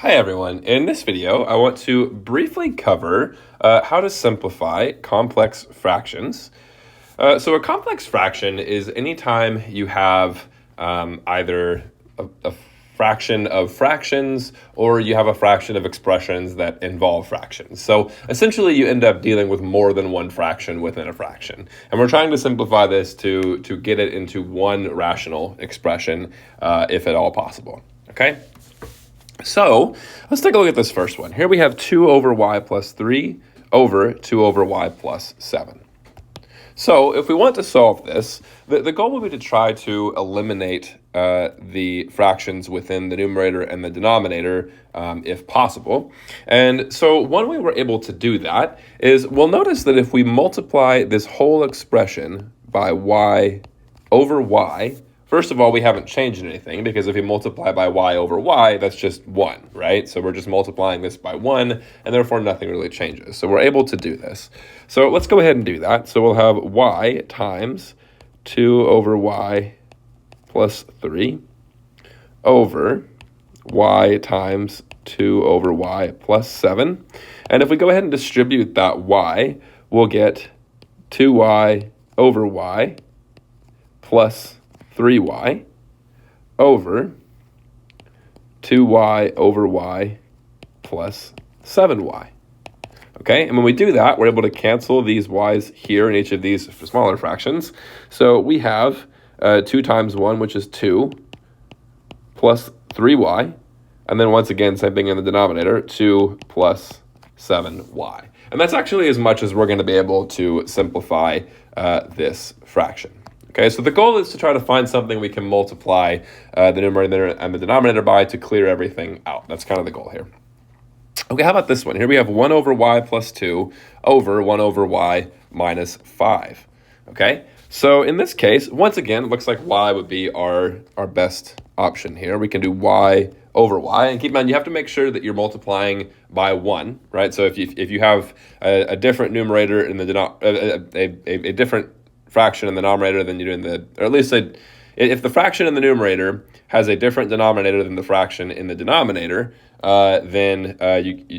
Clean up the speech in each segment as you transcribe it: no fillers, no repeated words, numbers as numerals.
Hi everyone, in this video I want to briefly cover how to simplify complex fractions. So a complex fraction is anytime you have either a fraction of fractions or you have a fraction of expressions that involve fractions. So essentially you end up dealing with more than one fraction within a fraction. And we're trying to simplify this to get it into one rational expression if at all possible, okay? So let's take a look at this first one. Here we have 2 over y plus 3 over 2 over y plus 7. So if we want to solve this, the goal would be to try to eliminate the fractions within the numerator and the denominator if possible. And so one way we're able to do that is we'll notice that if we multiply this whole expression by y over y, first of all, we haven't changed anything because if you multiply by y over y, that's just 1, right? So we're just multiplying this by 1, and therefore nothing really changes. So we're able to do this. So let's go ahead and do that. So we'll have y times 2 over y plus 3 over y times 2 over y plus 7. And if we go ahead and distribute that y, we'll get 2y over y plus 3y over 2y over y plus 7y. Okay, and when we do that, we're able to cancel these y's here in each of these smaller fractions. So we have 2 times 1, which is 2, plus 3y, and then once again, same thing in the denominator, 2 plus 7y. And that's actually as much as we're going to be able to simplify this fraction. Okay, so the goal is to try to find something we can multiply the numerator and the denominator by to clear everything out. That's kind of the goal here. Okay, how about this one? Here we have 1 over y plus 2 over 1 over y minus 5. Okay, so in this case, once again, it looks like y would be our best option here. We can do y over y, and keep in mind, you have to make sure that you're multiplying by 1, right? So if you have a different numerator in the a different fraction in the denominator than you do in the, or at least if the fraction in the numerator has a different denominator than the fraction in the denominator, then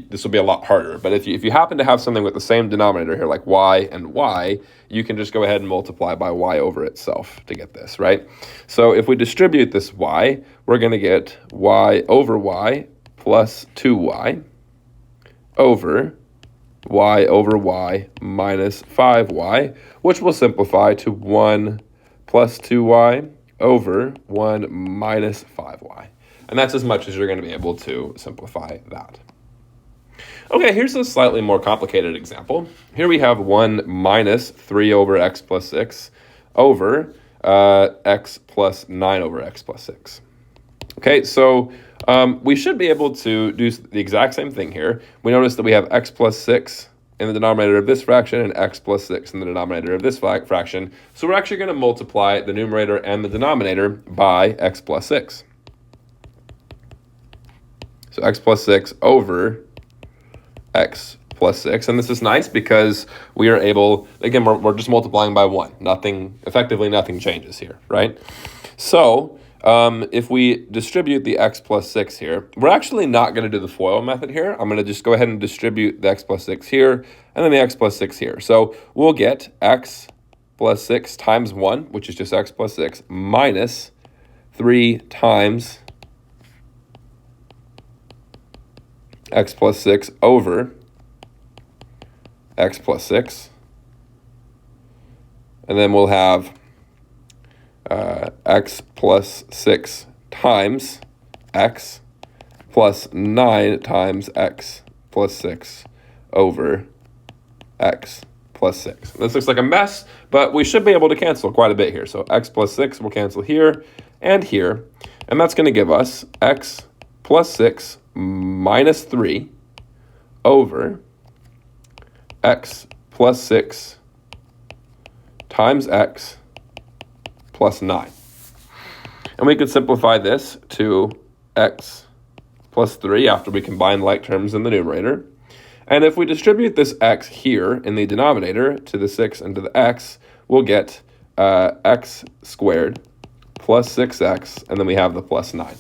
this will be a lot harder. But if you happen to have something with the same denominator here, like y and y, you can just go ahead and multiply by y over itself to get this, right? So if we distribute this y, we're going to get y over y plus 2y over y minus 5y, which will simplify to 1 plus 2y over 1 minus 5y. And that's as much as you're going to be able to simplify that. Okay, here's a slightly more complicated example. Here we have 1 minus 3 over x plus 6 over x plus 9 over x plus 6. Okay, so we should be able to do the exact same thing here. We notice that we have x plus 6 in the denominator of this fraction and x plus 6 in the denominator of this fraction. So we're actually going to multiply the numerator and the denominator by x plus 6. So x plus 6 over x plus 6. And this is nice because we are able, again, we're just multiplying by 1. Effectively nothing changes here, right? So if we distribute the x plus 6 here, we're actually not going to do the FOIL method here. I'm going to just go ahead and distribute the x plus 6 here, and then the x plus 6 here. So we'll get x plus 6 times 1, which is just x plus 6, minus 3 times x plus 6 over x plus 6. And then we'll have x plus 6 times x plus 9 times x plus 6 over x plus 6. This looks like a mess, but we should be able to cancel quite a bit here. So x plus 6 will cancel here and here, and that's going to give us x plus 6 minus 3 over x plus 6 times x plus 9. And we could simplify this to x plus 3 after we combine like terms in the numerator. And if we distribute this x here in the denominator to the 6 and to the x, we'll get x squared plus 6x, and then we have the plus 9.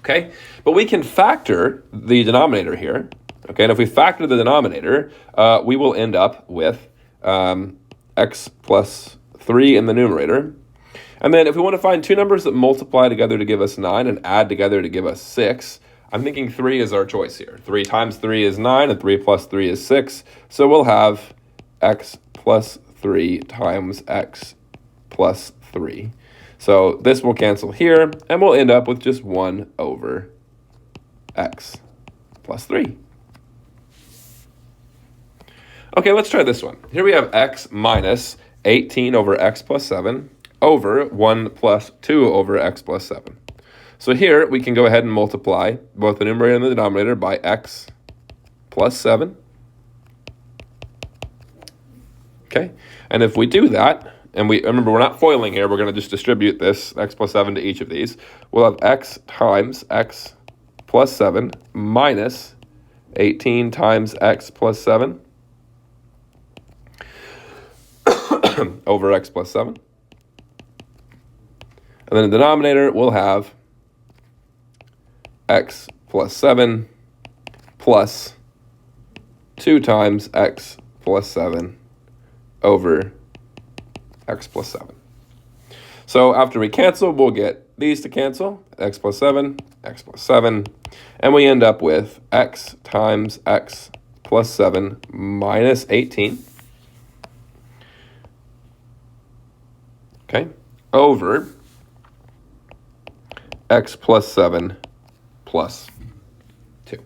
Okay, but we can factor the denominator here. Okay, and if we factor the denominator, we will end up with x plus 3 in the numerator. And then if we want to find two numbers that multiply together to give us 9 and add together to give us 6, I'm thinking 3 is our choice here. 3 times 3 is 9, and 3 plus 3 is 6. So we'll have x plus 3 times x plus 3. So this will cancel here, and we'll end up with just 1 over x plus 3. Okay, let's try this one. Here we have x minus 18 over x plus 7 over 1 plus 2 over x plus 7. So here we can go ahead and multiply both the numerator and the denominator by x plus 7. Okay, and if we do that, and we remember we're not foiling here, we're going to just distribute this x plus 7 to each of these. We'll have x times x plus 7 minus 18 times x plus 7 over x plus 7. And then in the denominator, we'll have x plus 7 plus 2 times x plus 7 over x plus 7. So after we cancel, we'll get these to cancel, x plus 7, and we end up with x times x plus 7 minus 18, okay, over x plus 7 plus 2.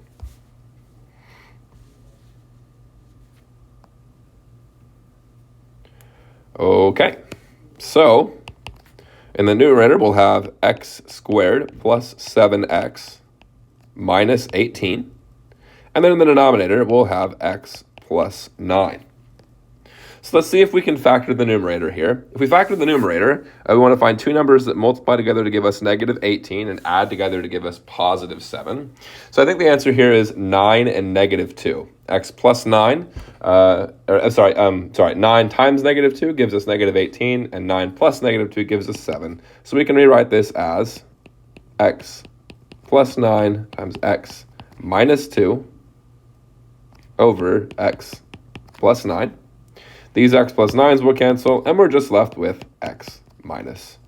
Okay, so in the numerator, we'll have x squared plus 7x minus 18. And then in the denominator, we'll have x plus 9. So let's see if we can factor the numerator here. If we factor the numerator, we want to find two numbers that multiply together to give us negative 18 and add together to give us positive 7. So I think the answer here is 9 and negative 2. X plus 9, 9 times negative 2 gives us negative 18, and 9 plus negative 2 gives us 7. So we can rewrite this as x plus 9 times x minus 2 over x plus 9. These x plus 9s will cancel, and we're just left with x minus